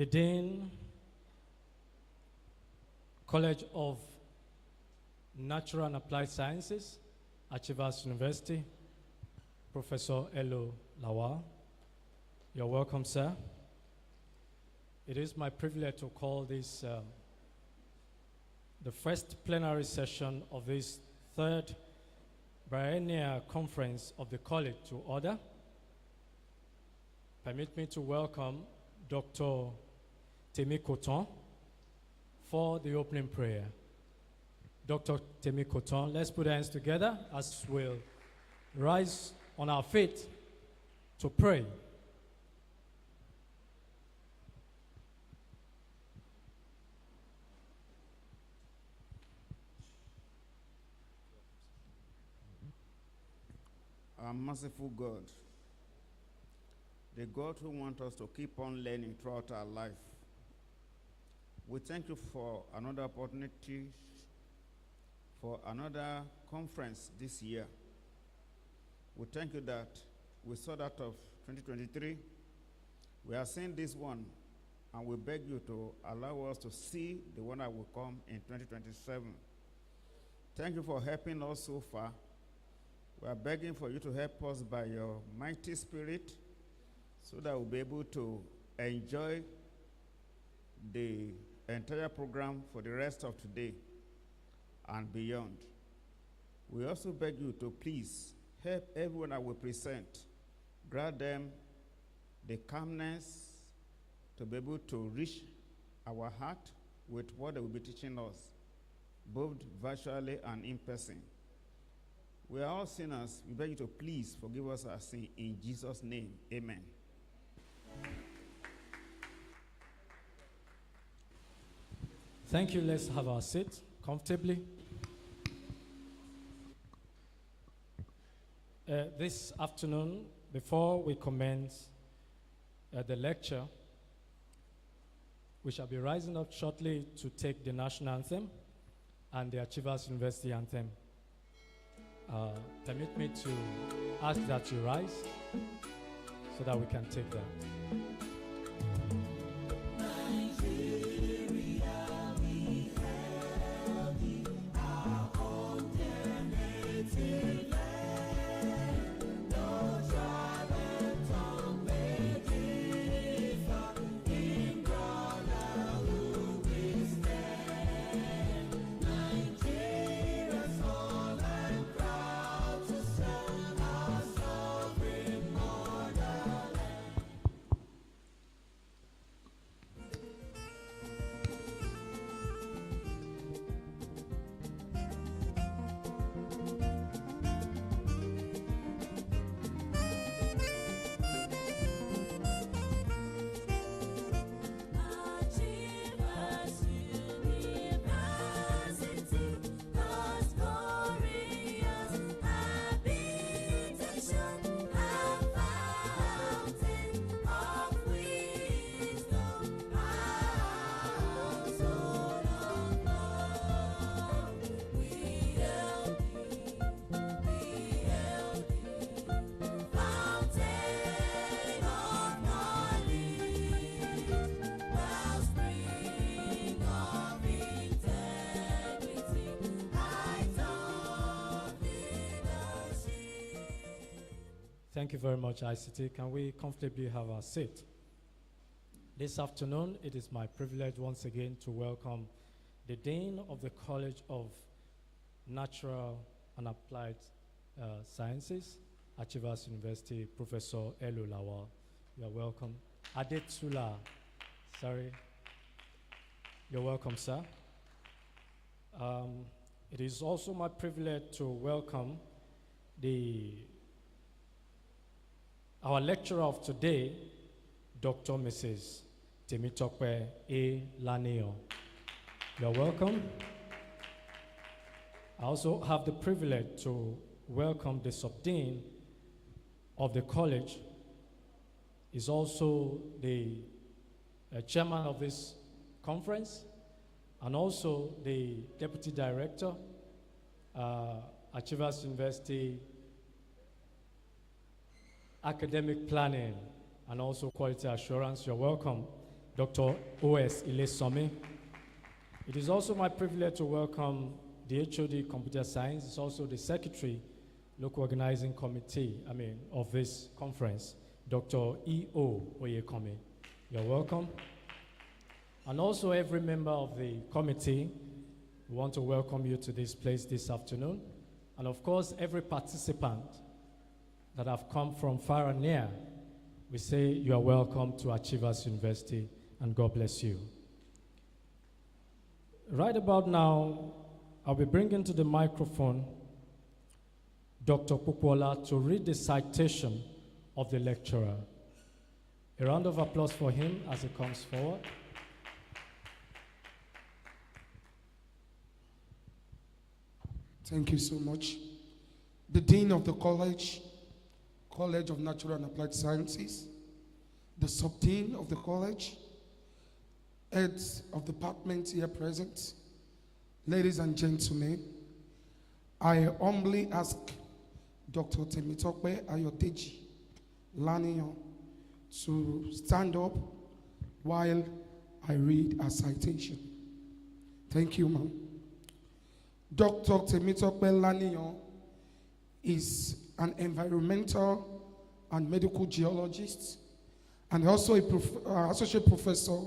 the Dean, College of Natural and Applied Sciences, Achievers University, Professor Lawal. You're welcome, sir. It is my privilege to call this the first plenary session of this third biennial conference of the college to order. Permit me to welcome Dr. Temi Coton for the opening prayer. Dr. Temi Coton, let's put our hands together as we'll rise on our feet to pray. Our merciful God, the God who wants us to keep on learning throughout our life, we thank you for another opportunity, for another conference this year. We thank you that we saw that of 2023. We are seeing this one, and we beg you to allow us to see the one that will come in 2027. Thank you for helping us so far. We are begging for you to help us by your mighty spirit so that we'll be able to enjoy the entire program for the rest of today and beyond. We also beg you to please help everyone that we present, grant them the calmness to be able to reach our heart with what they will be teaching us, both virtually and in person. We are all sinners. We beg you to please forgive us our sin. In Jesus' name, amen. Thank you. Let's have our seat comfortably. This afternoon, before we commence the lecture, we shall be rising up shortly to take the national anthem and the Achievers University anthem. Permit me to ask that you rise so that we can take that. Thank you very much, ICT. Can we comfortably have our seat? This afternoon, it is my privilege once again to welcome the Dean of the College of Natural and Applied Sciences, Achievers University, Professor Lawal. You are welcome. Adetula, sorry. You're welcome, sir. It is also my privilege to welcome our lecturer of today, Dr. Mrs. Temitope A. Lanio. You're welcome. I also have the privilege to welcome the subdean of the college. Is also the chairman of this conference and also the deputy director, Achievers University Academic Planning and also Quality Assurance. You're welcome, Dr. O.S. Ilesome. It is also my privilege to welcome the HOD Computer Science. It's also the Secretary, Local Organizing Committee, of this conference, Dr. E.O. Oyekome. You're welcome. And also every member of the committee, we want to welcome you to this place this afternoon. And of course, every participant that have come from far and near, we say you are welcome to Achievers University, and God bless you. Right about now, I'll be bringing to the microphone Dr. Pupola to read the citation of the lecturer. A round of applause for him as he comes forward. Thank you so much. The Dean of the College of Natural and Applied Sciences, the Sub-Dean of the College, heads of departments here present, ladies and gentlemen, I humbly ask Dr. Temitope Ayodeji Laniyan to stand up while I read a citation. Thank you, ma'am. Dr. Temitope Laniyan is an environmental and medical geologist and also an associate professor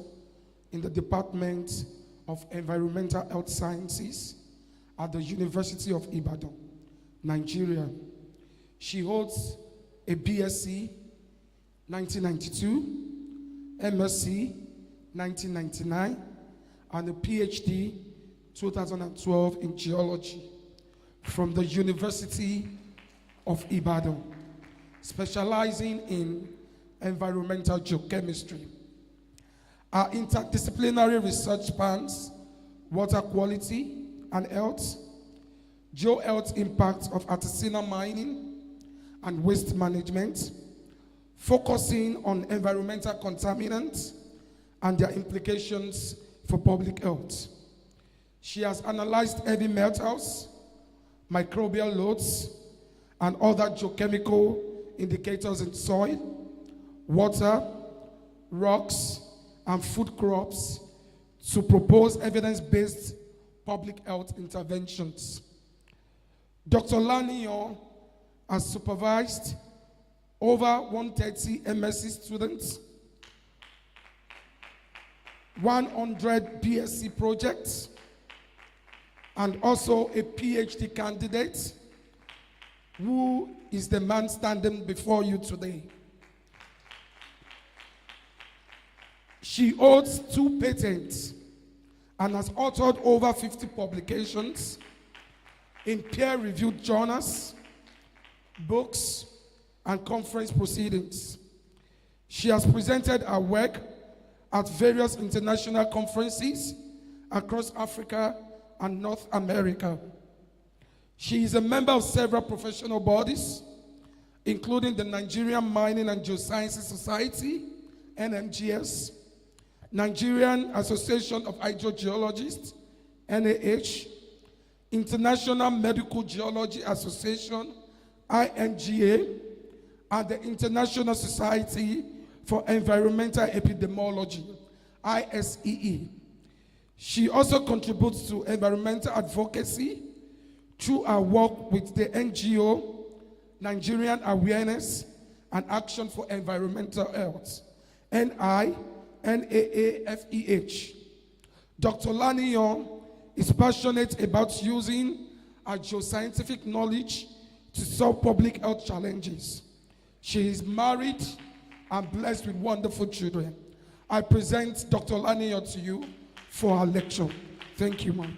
in the Department of Environmental Health Sciences at the University of Ibadan, Nigeria. She holds a BSc 1992, MSc 1999, and a PhD 2012 in geology from the University of Ibadan, specializing in environmental geochemistry. Our interdisciplinary research spans water quality and health, geo-health impact of artisanal mining and waste management, focusing on environmental contaminants and their implications for public health. She has analyzed heavy metals, microbial loads, and other geochemical indicators in soil, water, rocks, and food crops to propose evidence-based public health interventions. Dr. Laniyan has supervised over 130 MSc students, 100 BSc projects, and also a PhD candidate who is the man standing before you today. She holds 2 patents and has authored over 50 publications in peer-reviewed journals, books, and conference proceedings. She has presented her work at various international conferences across Africa and North America. She is a member of several professional bodies, including the Nigerian Mining and Geosciences Society, NMGS, Nigerian Association of Hydrogeologists, NAH, International Medical Geology Association, IMGA, and the International Society for Environmental Epidemiology, ISEE. She also contributes to environmental advocacy through her work with the NGO, Nigerian Awareness and Action for Environmental Health, NAAFEH. Dr. Laniyan is passionate about using her geoscientific knowledge to solve public health challenges. She is married and blessed with wonderful children. I present Dr. Laniyan to you for her lecture. Thank you, ma'am.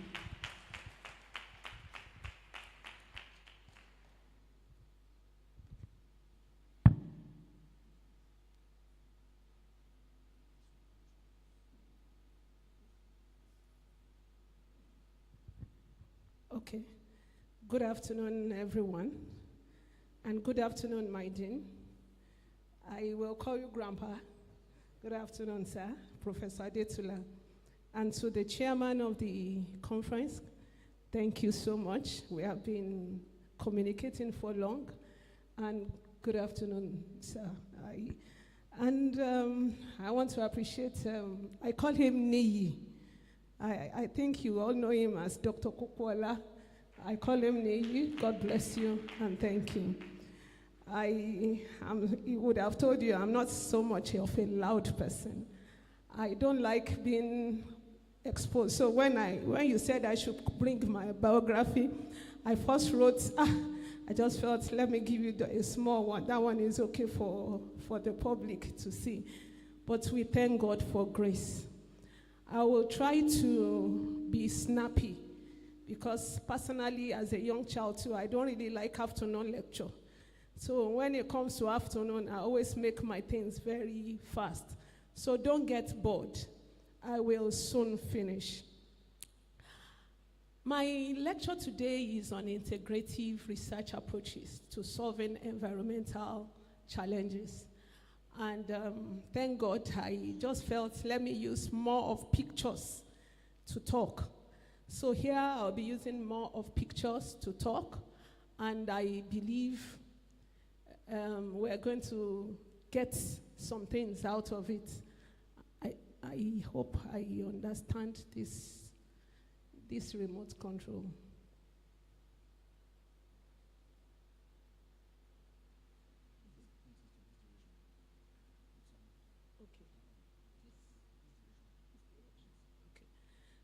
Okay. Good afternoon, everyone. And good afternoon, my dean. I will call you Grandpa. Good afternoon, sir, Professor Adetula. And to the chairman of the conference, thank you so much. We have been communicating for long. And good afternoon, sir. And I want to appreciate, I call him Neyi. I think you all know him as Dr. Kukwala. I call him Neyi. God bless you and thank you. He would have told you I'm not so much of a loud person. I don't like being exposed. So when you said I should bring my biography, I first wrote, I just felt, let me give you a small one. That one is okay for the public to see. But we thank God for grace. I will try to be snappy because personally, as a young child too, I don't really like afternoon lecture. So when it comes to afternoon, I always make my things very fast. So don't get bored. I will soon finish. My lecture today is on integrative research approaches to solving environmental challenges. And thank God, I just felt, let me use more of pictures to talk. So here I'll be using more of pictures to talk, and I believe we're going to get some things out of it. I hope I understand this remote control. Okay.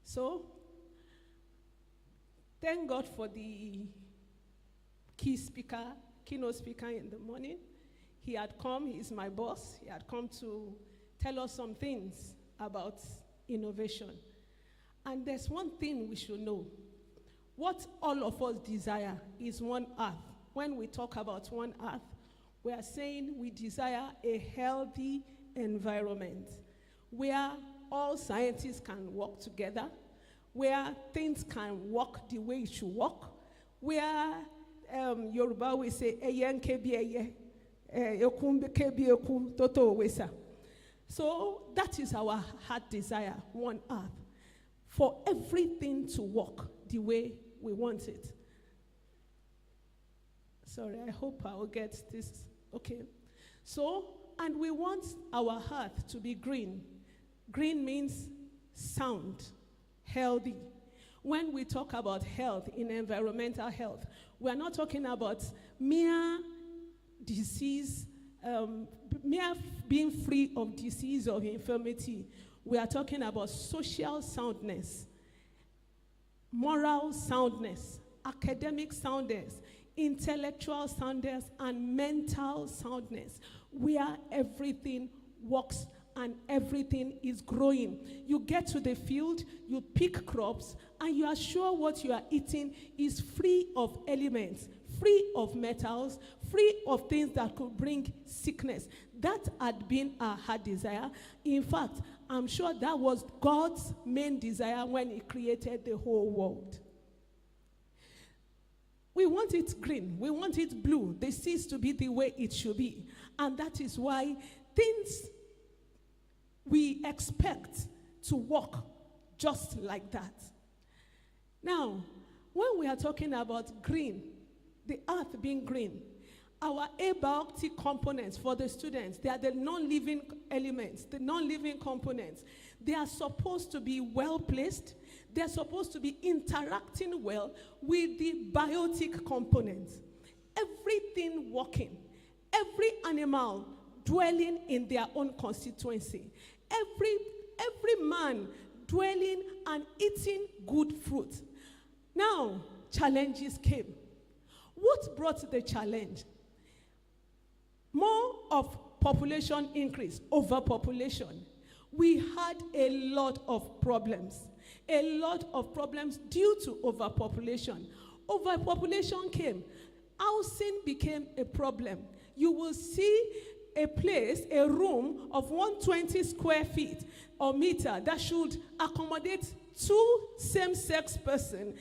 So, thank God for the keynote speaker in the morning. He had come, he's my boss. He had come to tell us some things about innovation. And there's one thing we should know. What all of us desire is one earth. When we talk about one earth, we are saying we desire a healthy environment where all scientists can work together, where things can work the way it should work, where Yoruba will say, so that is our heart desire, one earth, for everything to work the way we want it. Sorry, I hope I will get this. Okay. So, and we want our earth to be green. Green means sound, healthy. When we talk about health in environmental health, we are not talking about mere disease, mere being free of disease or infirmity. We are talking about social soundness, moral soundness, academic soundness, intellectual soundness, and mental soundness, where everything works and everything is growing. You get to the field, you pick crops, and you are sure what you are eating is free of elements, free of metals, free of things that could bring sickness. That had been our heart desire. In fact, I'm sure that was God's main desire when he created the whole world. We want it green, we want it blue, the seas to be the way it should be. And that is why things we expect to work just like that. Now, when we are talking about green, the earth being green, our abiotic components for the students, they are the non-living elements, the non-living components. They are supposed to be well placed. They are supposed to be interacting well with the biotic components. Everything working, every animal dwelling in their own constituency, every man dwelling and eating good fruit. Now, challenges came. What brought the challenge? More of population increase, overpopulation. We had a lot of problems due to overpopulation. Overpopulation came. Housing became a problem. You will see a place, a room of 120 square feet or meter that should accommodate 2 same-sex persons,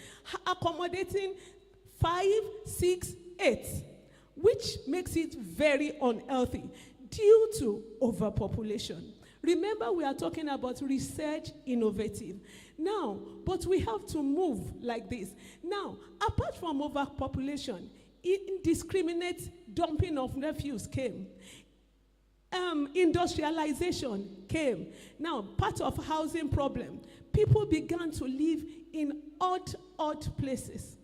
accommodating 5, 6, 8, which makes it very unhealthy due to overpopulation. Remember, we are talking about research innovative. Now, but we have to move like this. Now, apart from overpopulation, indiscriminate dumping of refuse came. Industrialization came. Now, part of housing problem, people began to live in odd places.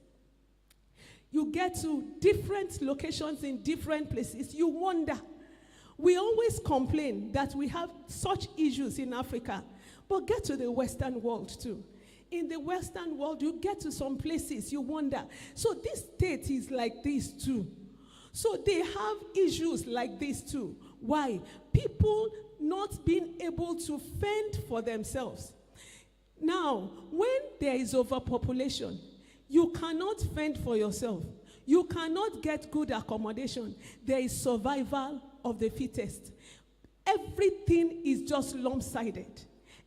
You get to different locations in different places. You wonder. We always complain that we have such issues in Africa, but get to the Western world too. In the Western world, you get to some places, you wonder. So this state is like this too. So they have issues like this too. Why? People not being able to fend for themselves. Now, when there is overpopulation, you cannot fend for yourself. You cannot get good accommodation. There is survival of the fittest. Everything is just lump-sided.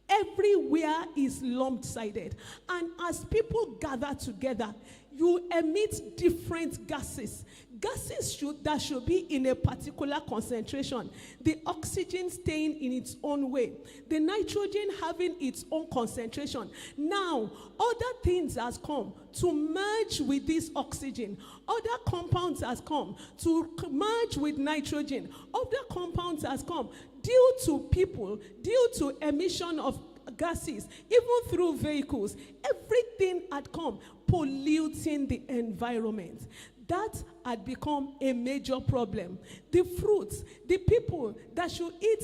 Everywhere is lump-sided. And as people gather together, you emit different gases. Gases that should be in a particular concentration. The oxygen staying in its own way. The nitrogen having its own concentration. Now, other things has come to merge with this oxygen. Other compounds has come to merge with nitrogen. Other compounds has come due to people, due to emission of gases, even through vehicles. Everything had come polluting the environment. That had become a major problem. The fruits, the people that should eat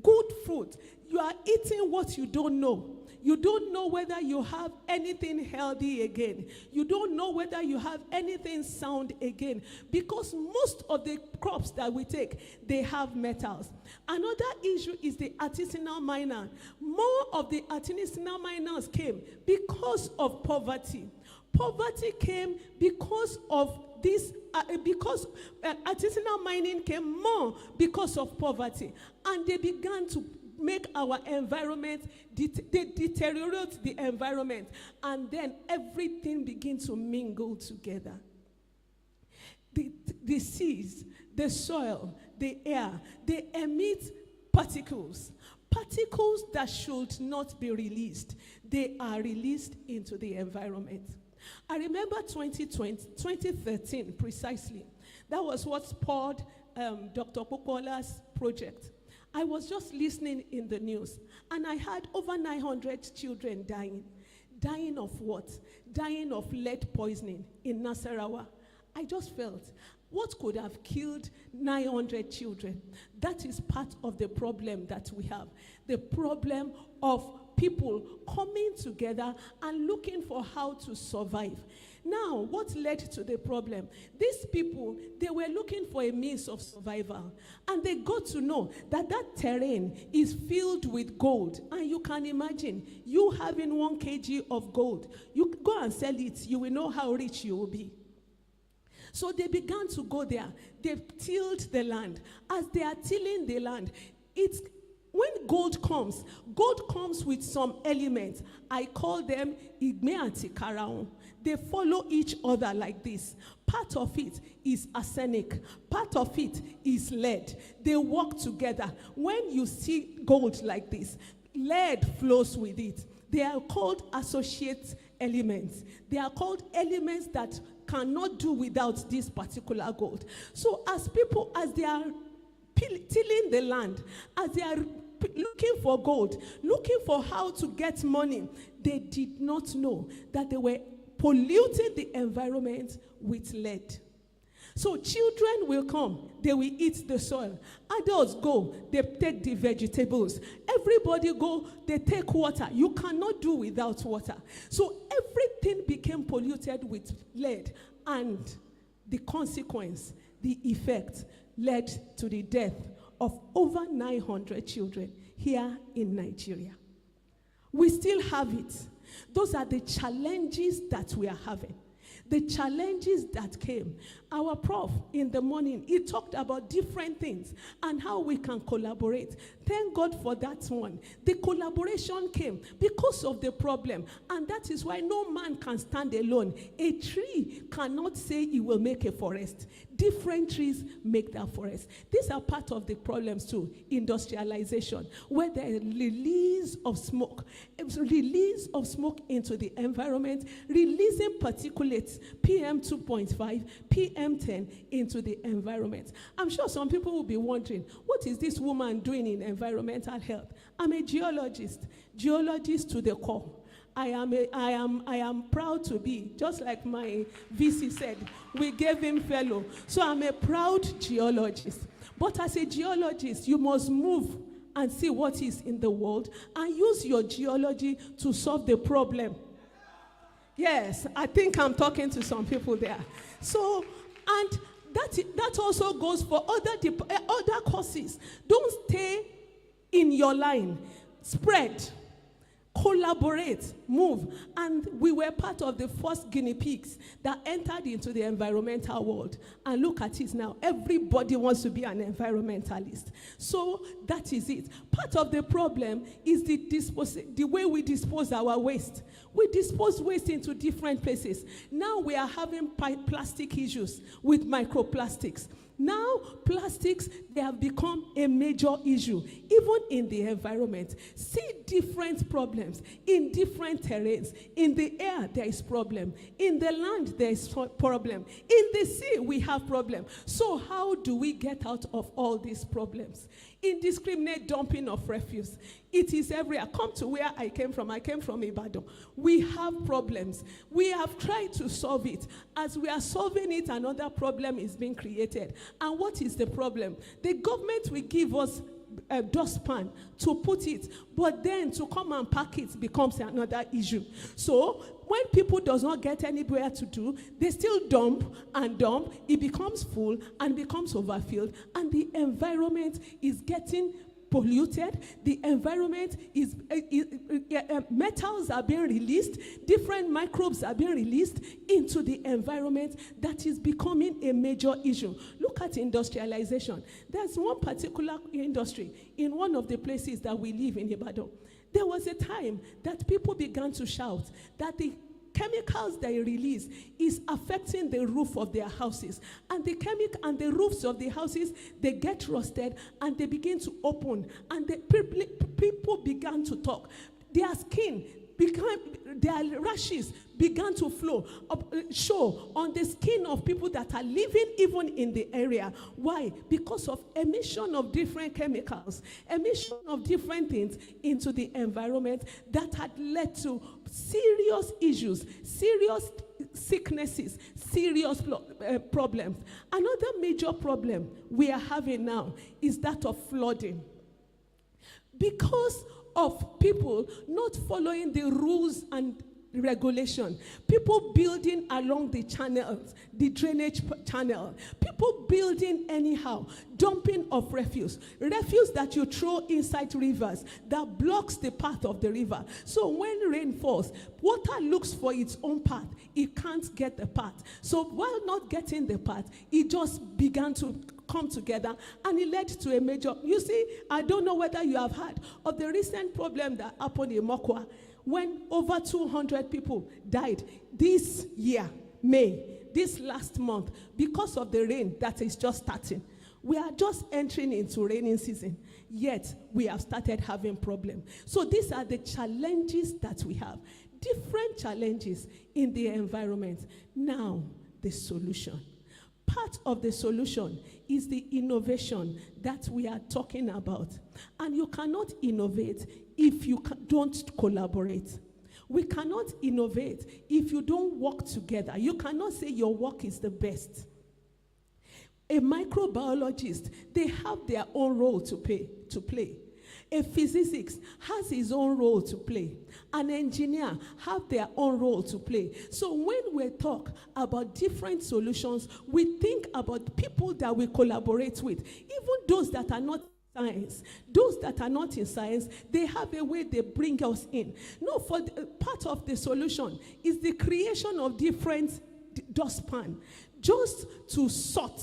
good fruit, you are eating what you don't know. You don't know whether you have anything healthy again. You don't know whether you have anything sound again. Because most of the crops that we take, they have metals. Another issue is the artisanal miner. More of the artisanal miners came because of poverty. Poverty came because of this, artisanal mining came more because of poverty. And they began to make our environment, they deteriorate the environment, and then everything begins to mingle together. The seas, the soil, the air, they emit particles. Particles that should not be released. They are released into the environment. I remember 2013 precisely. That was what spawned Dr. Popola's project. I was just listening in the news, and I had over 900 children dying. Dying of what? Dying of lead poisoning in Nasarawa. I just felt, what could have killed 900 children? That is part of the problem that we have. The problem of people coming together and looking for how to survive. Now, what led to the problem? These people, they were looking for a means of survival. And they got to know that that terrain is filled with gold. And you can imagine, you having 1 kg of gold, you go and sell it, you will know how rich you will be. So they began to go there. They tilled the land. As they are tilling the land, when gold comes with some elements. I call them igme and tikaraun. They follow each other like this. Part of it is arsenic. Part of it is lead. They work together. When you see gold like this, lead flows with it. They are called associate elements. They are called elements that cannot do without this particular gold. So as people, as they are tilling the land, as they are looking for gold, looking for how to get money, they did not know that they were polluting the environment with lead. So children will come, they will eat the soil. Adults go, they take the vegetables. Everybody go, they take water. You cannot do without water. So everything became polluted with lead, and the consequence, the effect, led to the death of over 900 children here in Nigeria. We still have it. Those are the challenges that we are having. The challenges that came. Our prof in the morning, he talked about different things and how we can collaborate. Thank God for that one. The collaboration came because of the problem, and that is why no man can stand alone. A tree cannot say he will make a forest. Different trees make that forest. These are part of the problems too. Industrialization, where there is release of smoke into the environment, releasing particulates, PM 2.5, PM 10 into the environment. I'm sure some people will be wondering, what is this woman doing in environmental health? I'm a geologist to the core. I am proud to be, just like my VC said, we gave him fellow. So I'm a proud geologist. But as a geologist, you must move and see what is in the world and use your geology to solve the problem. Yes, I think I'm talking to some people there. So, and that also goes for other courses. Don't stay in your line. Spread. Collaborate, move. And we were part of the first guinea pigs that entered into the environmental world. And look at it now. Everybody wants to be an environmentalist. So that is it. Part of the problem is the way we dispose our waste. We dispose waste into different places. Now we are having plastic issues with microplastics. Now, plastics, they have become a major issue, even in the environment. See different problems in different terrains. In the air, there is problem. In the land, there is problem. In the sea, we have problem. So how do we get out of all these problems? Indiscriminate dumping of refuse. It is everywhere. Come to where I came from. I came from Ibadan. We have problems. We have tried to solve it. As we are solving it, another problem is being created. And what is the problem? The government will give us a dustpan to put it, but then to come and pack it becomes another issue. So when people does not get anywhere to do, they still dump and dump. It becomes full and becomes overfilled, and the environment is getting polluted. The environment is metals are being released, different microbes are being released into the environment. That is becoming a major issue. Look at industrialization. There's one particular industry in one of the places that we live in Ibadan. There was a time that people began to shout that the chemicals they release is affecting the roof of their houses. And the roofs of the houses, they get rusted and they begin to open. And the people began to talk. Their skin their rashes began to show on the skin of people that are living even in the area. Why? Because of emission of different chemicals, emission of different things into the environment that had led to serious issues, serious sicknesses, serious problems. Another major problem we are having now is that of flooding. Because of people not following the rules and regulation, people building along the channels, the drainage channel, people building anyhow, dumping of refuse that you throw inside rivers that blocks the path of the river. So when rain falls, water looks for its own path. It can't get the path. So while not getting the path, it just began to come together, and it led to a major, you see, I don't know whether you have heard of the recent problem that happened in Mokwa, when over 200 people died this year, May, this last month, because of the rain that is just starting. We are just entering into raining season, yet we have started having problems. So these are the challenges that we have, different challenges in the environment. Now, the solution. Part of the solution is the innovation that we are talking about. And you cannot innovate if you don't collaborate. We cannot innovate if you don't work together. You cannot say your work is the best. A microbiologist, they have their own role to play. A physicist has his own role to play. An engineer have their own role to play. So when we talk about different solutions, we think about people that we collaborate with. Even those that are not science, those that are not in science, they have a way they bring us in. No, part of the solution is the creation of different dustpan, just to sort.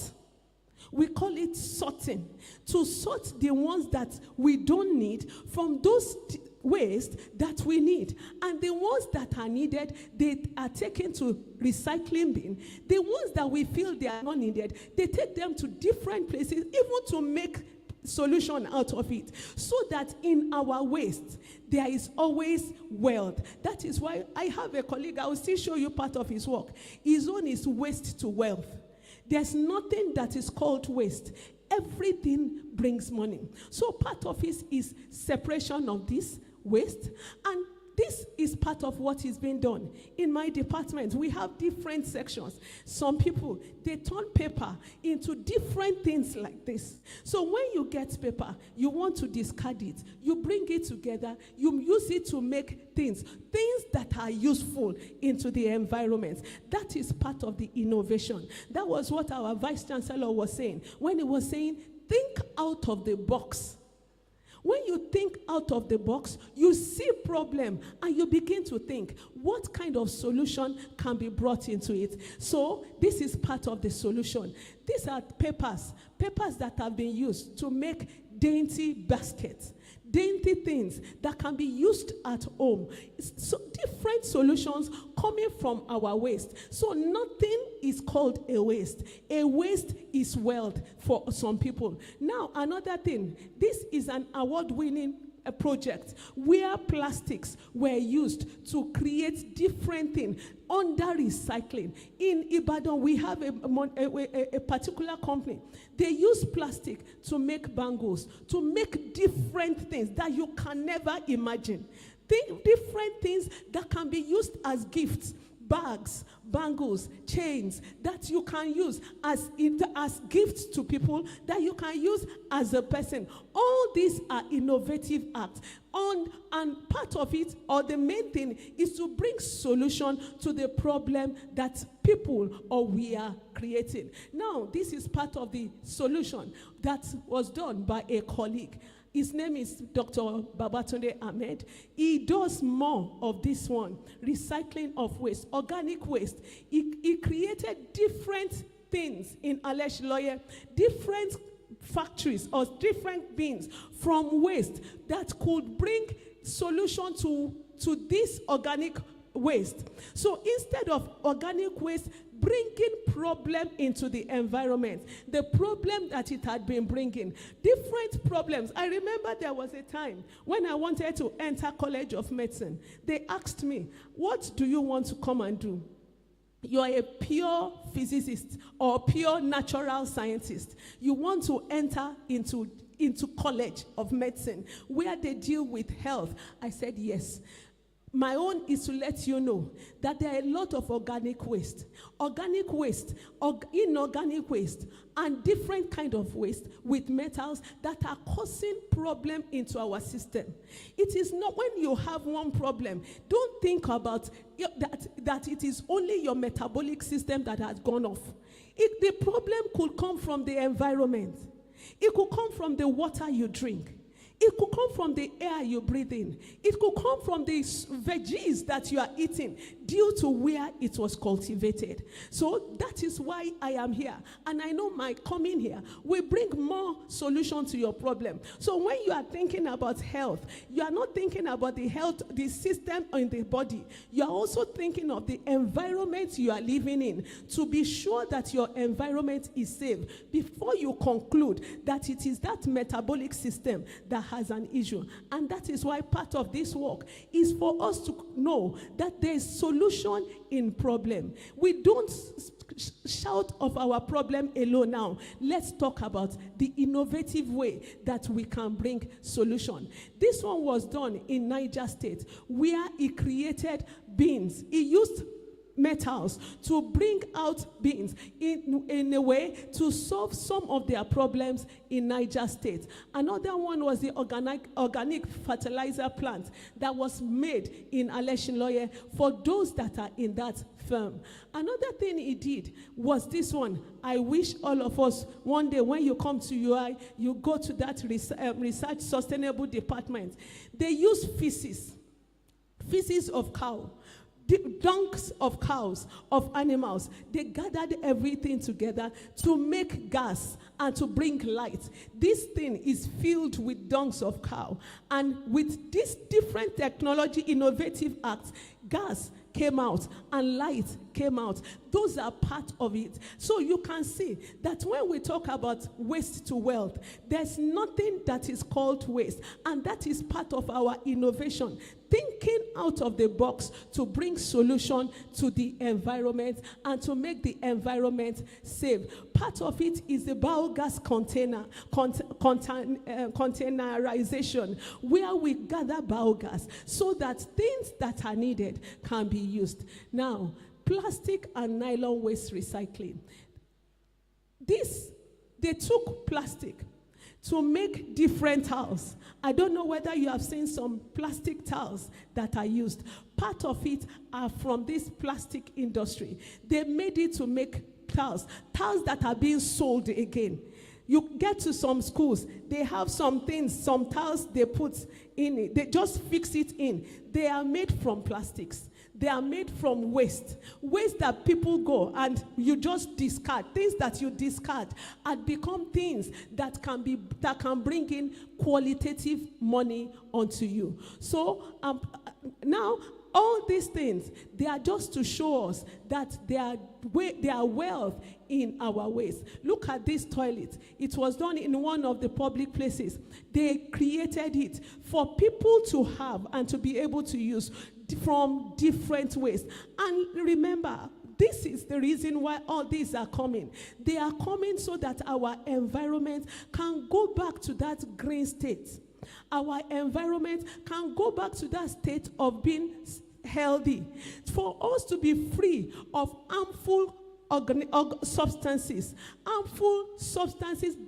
We call it sorting. To sort the ones that we don't need from those waste that we need. And the ones that are needed, they are taken to recycling bin. The ones that we feel they are not needed, they take them to different places, even to make solution out of it, so that in our waste there is always wealth. That is why I have a colleague, I will still show you part of his work. His own is waste to wealth. There's nothing that is called waste. Everything brings money. So part of it is separation of this waste, and this is part of what is being done. In my department, we have different sections. Some people, they turn paper into different things like this. So when you get paper, you want to discard it. You bring it together. You use it to make things that are useful into the environment. That is part of the innovation. That was what our Vice-Chancellor was saying when he was saying, think out of the box. When you think out of the box, you see problem and you begin to think, what kind of solution can be brought into it? So this is part of the solution. These are papers that have been used to make dainty baskets, dainty things that can be used at home. So different solutions coming from our waste. So nothing is called a waste. A waste is wealth for some people. Now, another thing, this is an award-winning project where plastics were used to create different things under recycling. In Ibadan, we have a particular company. They use plastic to make bangles, to make different things that you can never imagine. Different things that can be used as gifts. Bags, bangles, chains that you can use as gifts to people, that you can use as a person. All these are innovative acts. And part of it, or the main thing, is to bring solution to the problem that people or we are creating. Now, this is part of the solution that was done by a colleague. His name is Dr. Babatunde Ahmed. He does more of this one, recycling of waste, organic waste. He created different things in Aleshiloye, different factories or different bins from waste that could bring solution to this organic waste. So instead of organic waste bringing problem into the environment, the problem that it had been bringing, different problems. I remember there was a time when I wanted to enter College of Medicine. They asked me, what do you want to come and do? You are a pure physicist or pure natural scientist. You want to enter into College of Medicine where they deal with health. I said yes. My own is to let you know that there are a lot of organic waste, inorganic waste, and different kind of waste with metals that are causing problem into our system. It is not when you have one problem, don't think about that it is only your metabolic system that has gone off. The problem could come from the environment. It could come from the water you drink. It could come from the air you breathe in. It could come from the veggies that you are eating due to where it was cultivated. So that is why I am here. And I know my coming here will bring more solution to your problem. So when you are thinking about health, you are not thinking about the health, the system in the body. You are also thinking of the environment you are living in, to be sure that your environment is safe before you conclude that it is that metabolic system that has an issue. And that is why part of this work is for us to know that there is solution in problem. We don't shout of our problem alone now. Let's talk about the innovative way that we can bring solution. This one was done in Niger State, where he created bins. He used metals to bring out beans in a way to solve some of their problems in Niger State. Another one was the organic fertilizer plant that was made in Aleshiloye for those that are in that firm. Another thing he did was this one. I wish all of us one day when you come to UI, you go to that research sustainable department. They use feces of cow. dunks of cows, of animals. They gathered everything together to make gas and to bring light. This thing is filled with dunks of cow. And with this different technology, innovative acts, gas came out and light came out. Those are part of it. So you can see that when we talk about waste to wealth, there's nothing that is called waste. And that is part of our innovation. Thinking out of the box to bring solution to the environment and to make the environment safe. Part of it is the biogas containerization, where we gather biogas so that things that are needed can be used. Now, plastic and nylon waste recycling. They took plastic to make different towels. I don't know whether you have seen some plastic towels that are used. Part of it are from this plastic industry. They made it to make towels that are being sold again. You get to some schools, they have some things, some towels they put in it. They just fix it in. They are made from plastics. They are made from waste that people go and you just discard. Things that you discard and become things that can bring in qualitative money onto you. So now all these things, they are just to show us that there are wealth in our waste. Look at this toilet. It was done in one of the public places. They created it for people to have and to be able to use from different ways. And remember, this is the reason why all these are coming. They are coming so that our environment can go back to that green state. Our environment can go back to that state of being healthy. For us to be free of harmful substances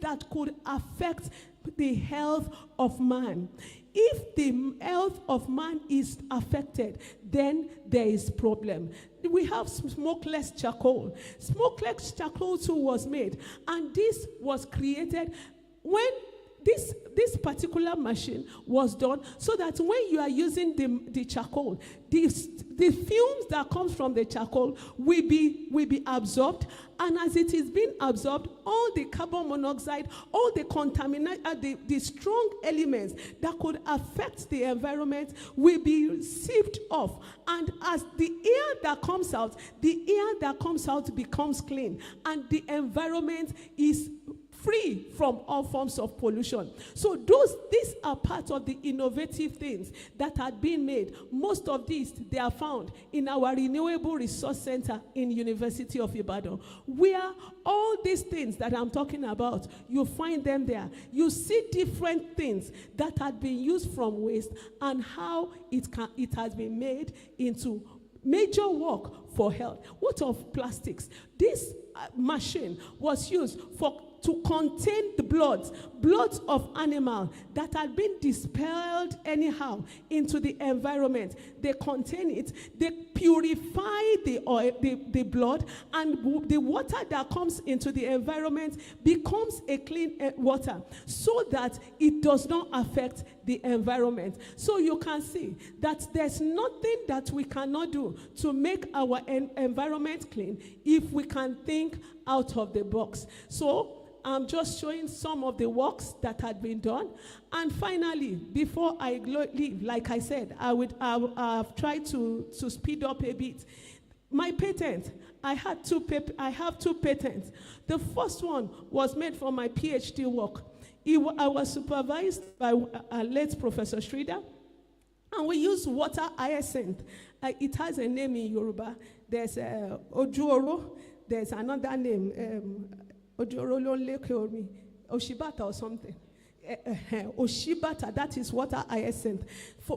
that could affect the health of man. If the health of man is affected, then there is problem. We have smokeless charcoal. Smokeless charcoal too was made, and this was created when this particular machine was done so that when you are using the charcoal, the fumes that comes from the charcoal will be absorbed, and as it is being absorbed, all the carbon monoxide, all the the strong elements that could affect the environment will be sieved off, and as the air that comes out becomes clean, and the environment is free from all forms of pollution. So these are part of the innovative things that had been made. Most of these, they are found in our Renewable Resource Center in University of Ibadan, where all these things that I'm talking about, you find them there. You see different things that had been used from waste and how it has been made into major work for health. What of plastics? This machine was used to contain the blood of animals that had been dispelled anyhow into the environment. They contain it, they purify the blood, and the water that comes into the environment becomes a clean water so that it does not affect the environment. So you can see that there's nothing that we cannot do to make our environment clean if we can think out of the box. So I'm just showing some of the works that had been done. And finally, before I leave, like I said, I've tried to speed up a bit. My patent, I have two patents. The first one was made for my PhD work. I was supervised by late Professor Schrader, and we use water hyacinth. It has a name in Yoruba. There's Ojuoro. There's another name, Oshibata or something. Oshibata, that is water hyacinth.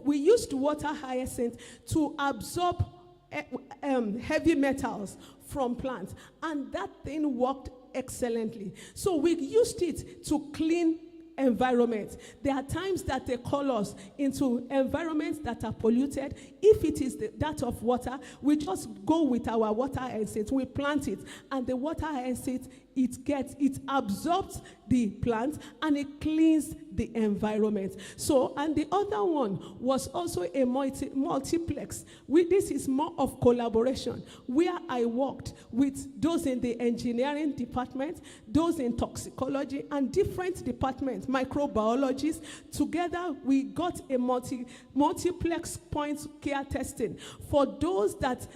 We used water hyacinth to absorb heavy metals from plants, and that thing worked excellently. So we used it to clean environment. There are times that they call us into environments that are polluted. If it is that of water, we just go with our water hyacinth, we plant it, and the water hyacinth it absorbs the plant and it cleans the environment. So, and the other one was also a multiplex. This is more of collaboration, where I worked with those in the engineering department, those in toxicology, and different departments, microbiologists. Together, we got a multiplex point care testing for those that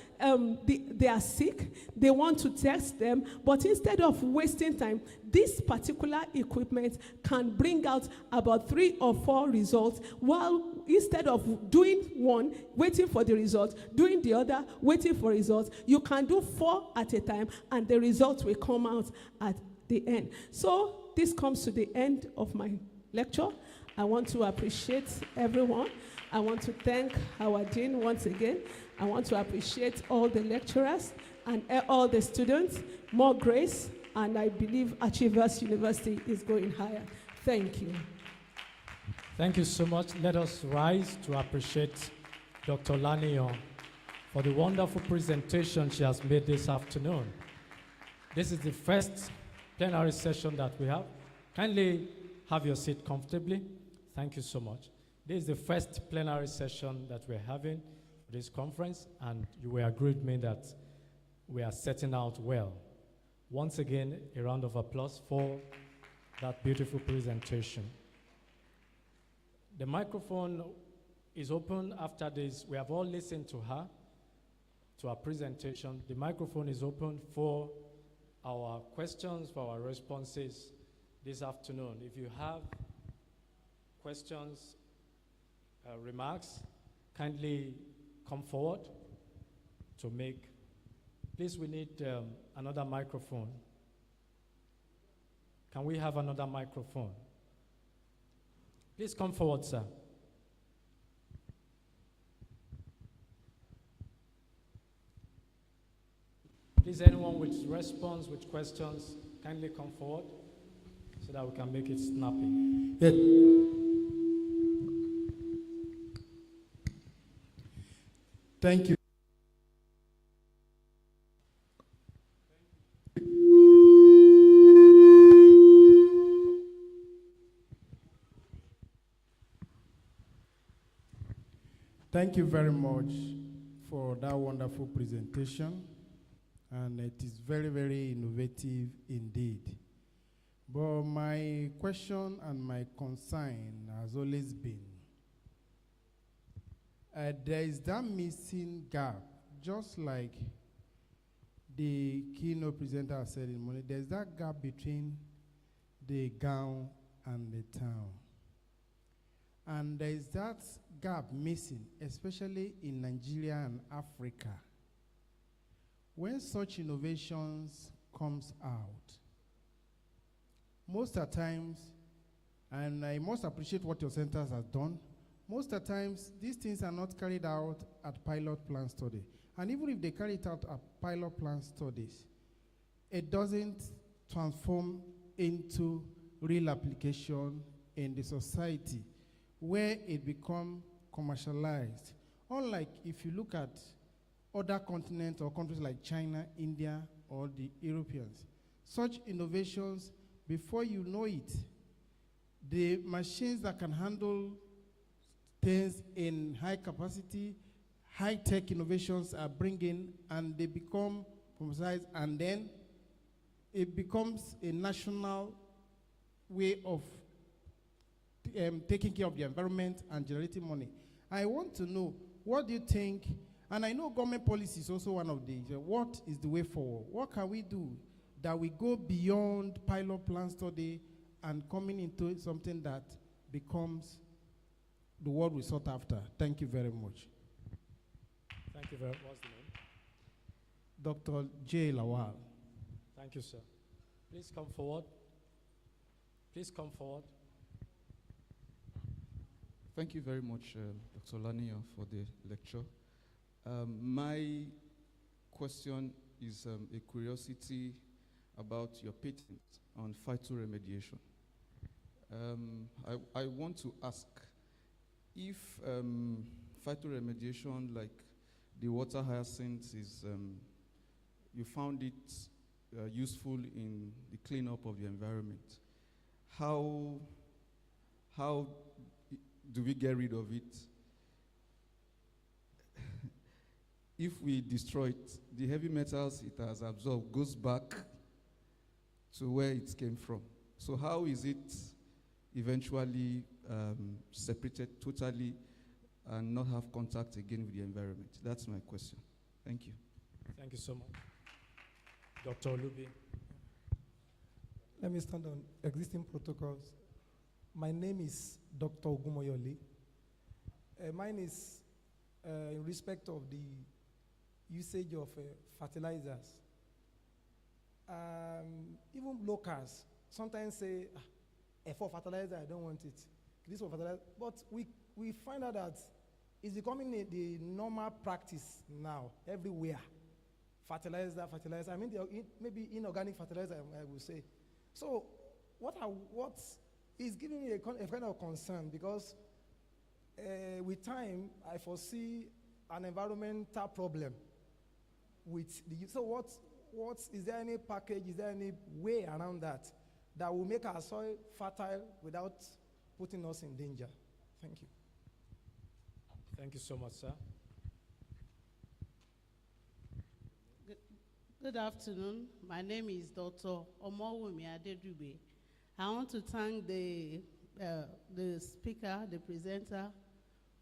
they are sick, they want to test them, but instead of wasting time, this particular equipment can bring out about 3 or 4 results, while instead of doing one, waiting for the results, doing the other, waiting for results, you can do 4 at a time, and the results will come out at the end. So this comes to the end of my lecture. I want to appreciate everyone. I want to thank our dean once again. I want to appreciate all the lecturers and all the students. More grace, and I believe Achievers University is going higher. Thank you. Thank you so much. Let us rise to appreciate Dr. Laniyon for the wonderful presentation she has made this afternoon. This is the first plenary session that we have. Kindly have your seat comfortably. Thank you so much. This is the first plenary session that we're having for this conference, and you will agree with me that we are setting out well. Once again, a round of applause for that beautiful presentation. The microphone is open after this. We have all listened to her, to her presentation. The microphone is open for our questions, for our responses this afternoon. If you have questions, remarks, kindly come forward to make. Please, we need another microphone. Can we have another microphone? Please come forward, sir. Please, anyone with response, with questions, kindly come forward so that we can make it snappy. Yeah. Thank you. Thank you very much for that wonderful presentation, and it is very, very innovative indeed. But my question and my concern has always been, there is that missing gap, just like the keynote presenter said in the morning, there's that gap between the gown and the town. And there is that gap missing, especially in Nigeria and Africa. When such innovations comes out, most of the times, and I must appreciate what your centers have done, most of the times, these things are not carried out at pilot plan study. And even if they carry it out at pilot plan studies, it doesn't transform into real application in the society where it becomes commercialized. Unlike if you look at other continents or countries like China, India, or the Europeans, such innovations, before you know it, the machines that can handle things in high capacity, high-tech innovations are bringing, and they become commercialized, and then it becomes a national way of taking care of the environment and generating money. I want to know, what do you think, and I know government policy is also one of these, what is the way forward? What can we do that we go beyond pilot plan study and coming into something that becomes the world we sought after? Thank you very much. Thank you very much. What's the name? Dr. J. Lawal. Thank you, sir. Please come forward. Please come forward. Thank you very much, Dr. Laniyon, for the lecture. My question is a curiosity about your patent on phytoremediation. I want to ask if phytoremediation, like the water hyacinth, is you found it useful in the cleanup of the environment. How do we get rid of it? If we destroy it, the heavy metals it has absorbed goes back to where it came from. So how is it eventually separated totally and not have contact again with the environment? That's my question. Thank you. Thank you so much. Dr. Olubi. Let me stand on existing protocols. My name is Dr. Ogumoyole. Mine is in respect of the usage of fertilizers. Even locals sometimes say, for fertilizer, I don't want it. This for fertilizer. But we find out that it's becoming the normal practice now, everywhere. Fertilizer. I mean, maybe inorganic fertilizer, I will say. So, what is giving me a kind of concern, because with time, I foresee an environmental problem. So what is there any package, is there any way around that will make our soil fertile without putting us in danger? Thank you. Thank you so much, sir. Good afternoon. My name is Dr. Omolola. I want to thank the speaker, the presenter,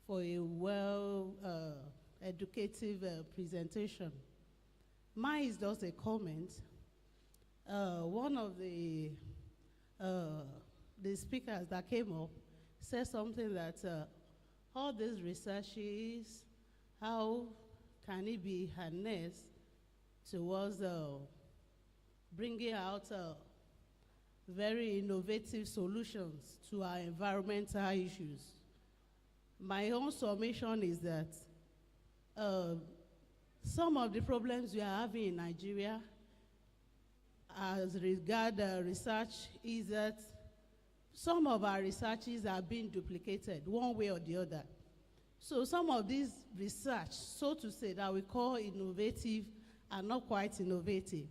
for a educative presentation. Mine is just a comment. One of the speakers that came up said something that all these researches, how can it be harnessed towards bringing out very innovative solutions to our environmental issues. My own summation is that some of the problems we are having in Nigeria as regard research is that some of our researches are being duplicated one way or the other. So some of these research, so to say, that we call innovative are not quite innovative.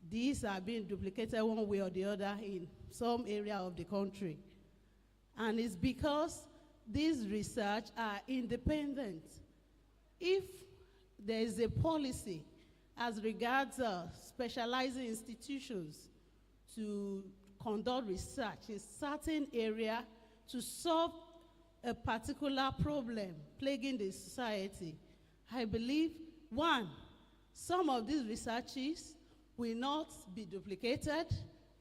These are being duplicated one way or the other in some area of the country. And it's because these research are independent. If there is a policy as regards specializing institutions to conduct research in certain area to solve a particular problem plaguing the society, I believe, one, some of these researches will not be duplicated.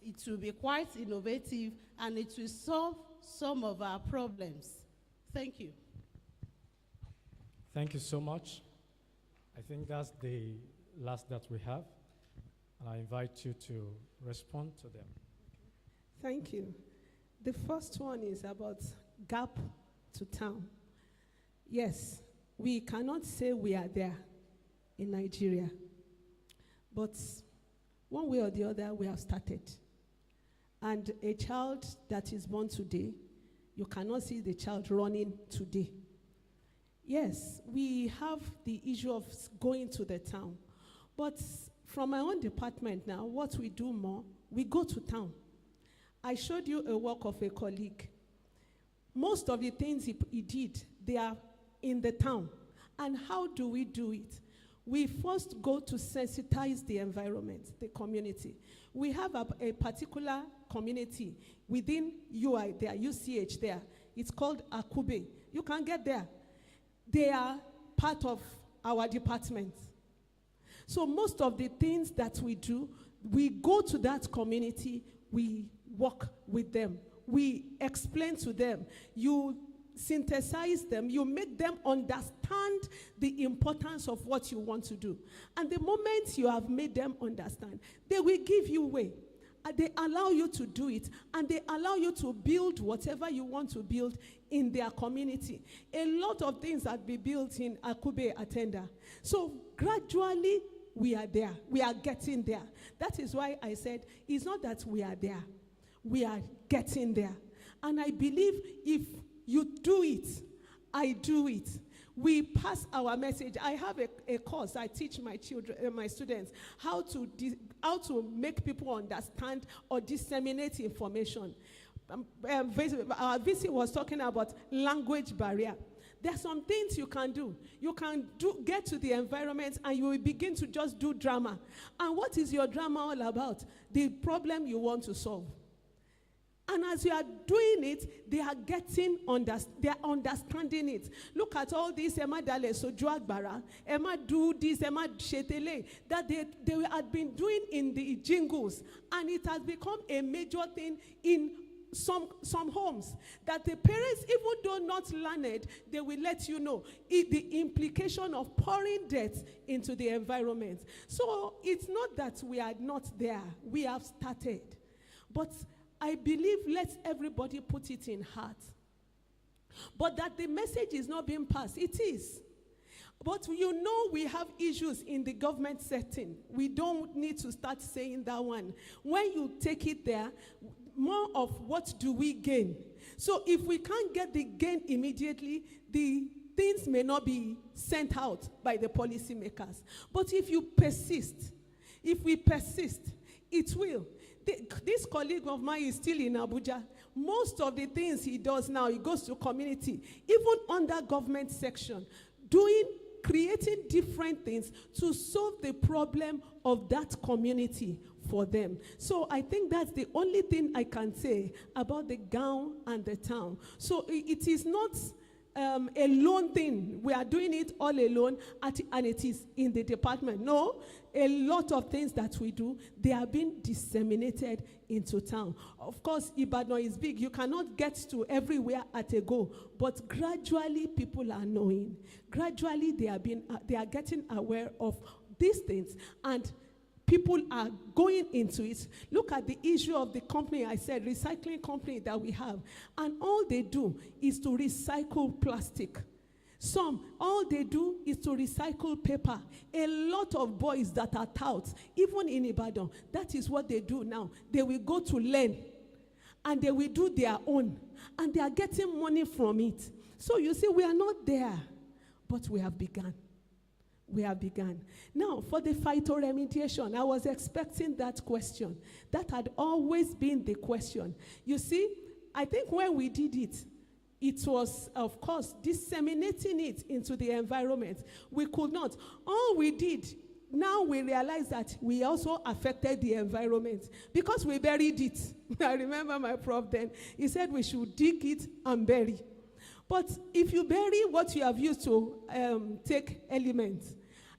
It will be quite innovative, and it will solve some of our problems. Thank you. Thank you so much. I think that's the last that we have, and I invite you to respond to them. Thank you. The first one is about gap to town. Yes, we cannot say we are there in Nigeria, but one way or the other, we have started. And a child that is born today, you cannot see the child running today. Yes, we have the issue of going to the town. But from my own department now, what we do more, we go to town. I showed you a work of a colleague. Most of the things he did, they are in the town. And how do we do it? We first go to sensitize the environment, the community. We have a particular community within UI there, UCH there. It's called Akube. You can get there. They are part of our department. So most of the things that we do, we go to that community, we work with them. We explain to them. You synthesize them. You make them understand the importance of what you want to do. And the moment you have made them understand, they will give you way. And they allow you to do it. And they allow you to build whatever you want to build in their community. A lot of things that be built in Akube Attender. So gradually, we are there. We are getting there. That is why I said, it's not that we are there. We are getting there. And I believe if you do it, I do it, we pass our message. I have a course. I teach my children, my students, how to make people understand or disseminate information. Our VC was talking about language barrier. There are some things you can do. You can get to the environment and you will begin to just do drama. And what is your drama all about? The problem you want to solve. And as you are doing it, they are understanding it. Look at all these Emma Dale Sojo Agbara, Emma do this, Emma Shetele, that they had been doing in the jingles, and it has become a major thing in some homes, that the parents, even though not learned, they will let you know the implication of pouring debt into the environment. So it's not that we are not there. We have started. But I believe let everybody put it in heart. But that the message is not being passed. It is. But you know we have issues in the government setting. We don't need to start saying that one. When you take it there, more of what do we gain? So if we can't get the gain immediately, the things may not be sent out by the policymakers. But if you persist, if we persist, it will. This colleague of mine is still in Abuja. Most of the things he does now, he goes to community, even under government section, creating different things to solve the problem of that community for them. So I think that's the only thing I can say about the gown and the town. So it is not a lone thing. We are doing it all alone, and it is in the department. No, a lot of things that we do, they are being disseminated into town. Of course, Ibadan is big. You cannot get to everywhere at a go, but gradually people are knowing. Gradually they are getting aware of these things, and people are going into it. Look at the issue of the company, I said, recycling company that we have. And all they do is to recycle plastic. All they do is to recycle paper. A lot of boys that are touts, even in Ibadan, that is what they do now. They will go to learn, and they will do their own. And they are getting money from it. So you see, we are not there, but we have begun. We have begun. Now, for the phytoremediation, I was expecting that question. That had always been the question. You see, I think when we did it, it was, of course, disseminating it into the environment. We could not. All we did, now we realize that we also affected the environment because we buried it. I remember my prof then. He said we should dig it and bury. But if you bury what you have used to take elements,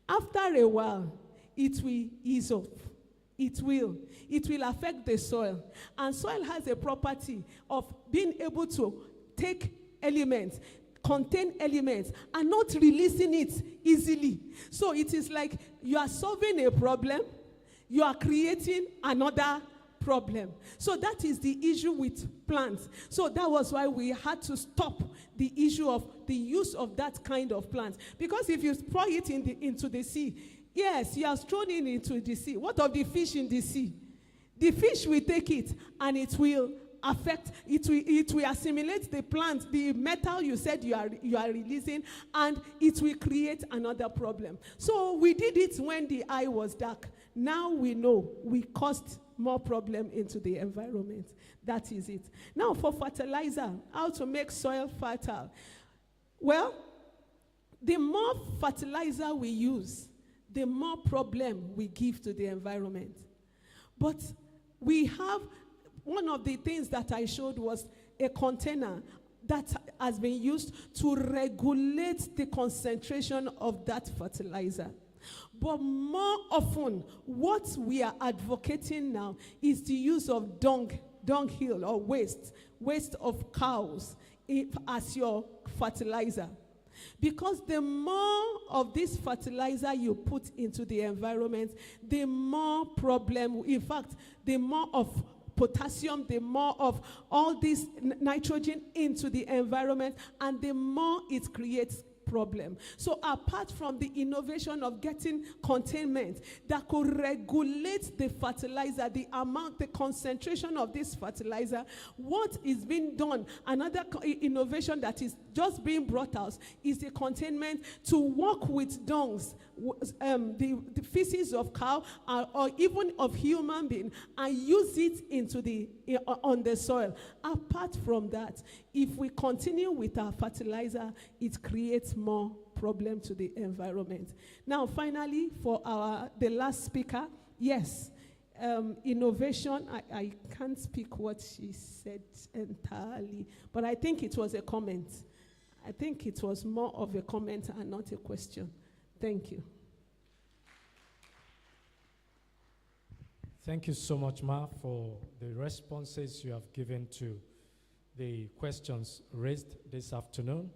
after a while, it will ease off. It will affect the soil. And soil has a property of being able to take elements, contain elements, and not releasing it easily. So it is like you are solving a problem, you are creating another problem. So that is the issue with plants. So that was why we had to stop the issue of the use of that kind of plants. Because if you throw it into the sea, yes, you are thrown it into the sea. What of the fish in the sea? The fish will take it and it will affect, it will assimilate the plant, the metal you said you are releasing, and it will create another problem. So we did it when the eye was dark. Now we know we caused more problem into the environment. That is it. Now for fertilizer, how to make soil fertile. Well, the more fertilizer we use, the more problem we give to the environment. But we have, one of the things that I showed was a container that has been used to regulate the concentration of that fertilizer. But more often, what we are advocating now is the use of dunghill or waste of cows as your fertilizer. Because the more of this fertilizer you put into the environment, the more problem, in fact, the more of potassium, the more of all this nitrogen into the environment, and the more it creates problem. So apart from the innovation of getting containment that could regulate the fertilizer, the amount, the concentration of this fertilizer, what is being done, another innovation that is just being brought out is the containment to work with dungs the feces of cow or even of human being and use it into on the soil. Apart from that, if we continue with our fertilizer, it creates more problem to the environment. Now, finally, for the last speaker, yes, innovation, I can't speak what she said entirely, but I think it was a comment. I think it was more of a comment and not a question. Thank you. Thank you so much, Ma, for the responses you have given to the questions raised this afternoon.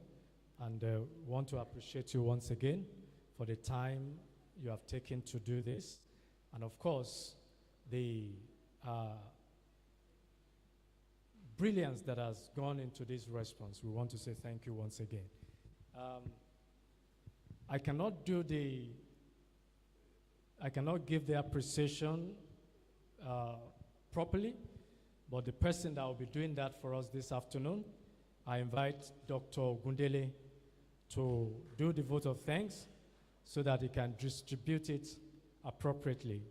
And want to appreciate you once again for the time you have taken to do this. And of course, the brilliance that has gone into this response. We want to say thank you once again. I cannot give the appreciation properly, but the person that will be doing that for us this afternoon, I invite Dr. Gundele to do the vote of thanks so that he can distribute it appropriately.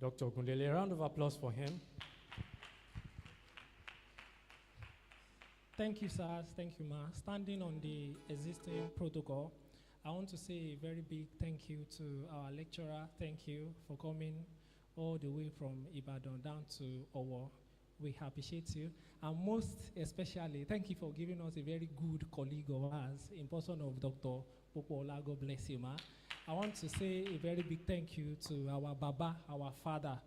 Dr. Gundele, a round of applause for him. Thank you, sir. Thank you, Ma. Standing on the existing protocol, I want to say a very big thank you to our lecturer. Thank you for coming all the way from Ibadan down to Owo. We appreciate you. And most especially, thank you for giving us a very good colleague of ours in person of Dr. Popola. God bless you, Ma. I want to say a very big thank you to our Baba, our father,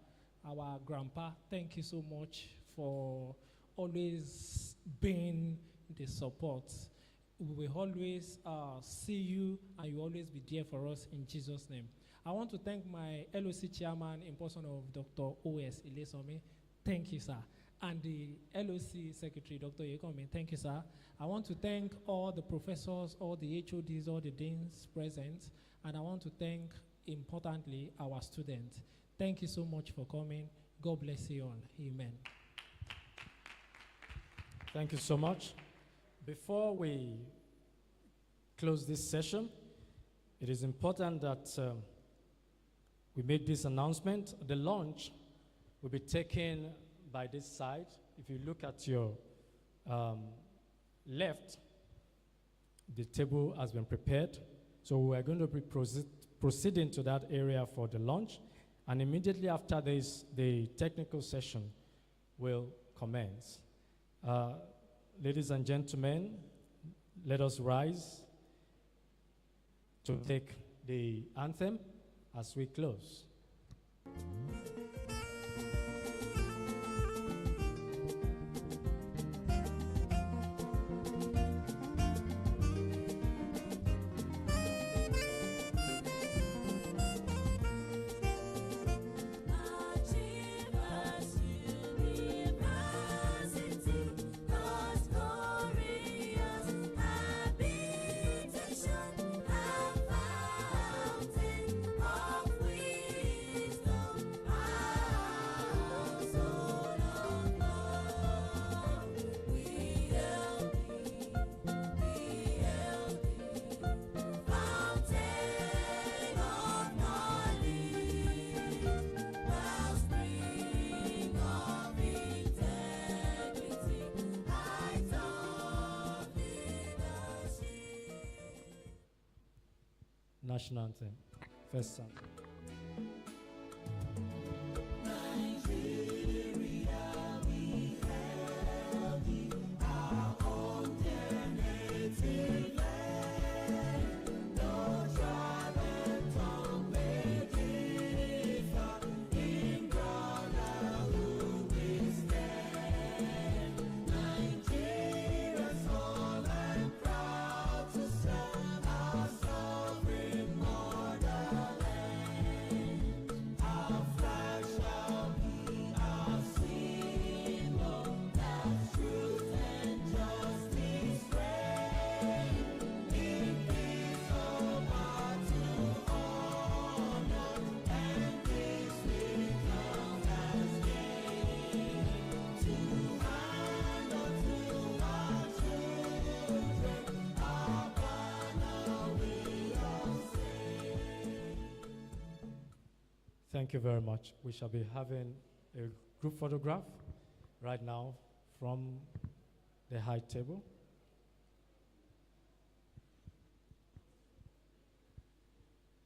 our grandpa. Thank you so much for always being the support. We will always see you, and you will always be there for us in Jesus' name. I want to thank my LOC chairman in person of Dr. O.S. Ilesome. Thank you, sir. And the LOC secretary, Dr. Yekome. Thank you, sir. I want to thank all the professors, all the HODs, all the deans present. And I want to thank, importantly, our students. Thank you so much for coming. God bless you all. Amen. Thank you so much. Before we close this session, it is important that we make this announcement. The launch will be taken by this side. If you look at your left, the table has been prepared. So we are going to be proceeding to that area for the launch. And immediately after this, the technical session will commence. Ladies and gentlemen, let us rise to take the anthem as we close. National anthem, first anthem. Our sovereign motherland. Thank you very much. We shall be having a group photograph right now from the high table.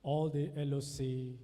All the LOC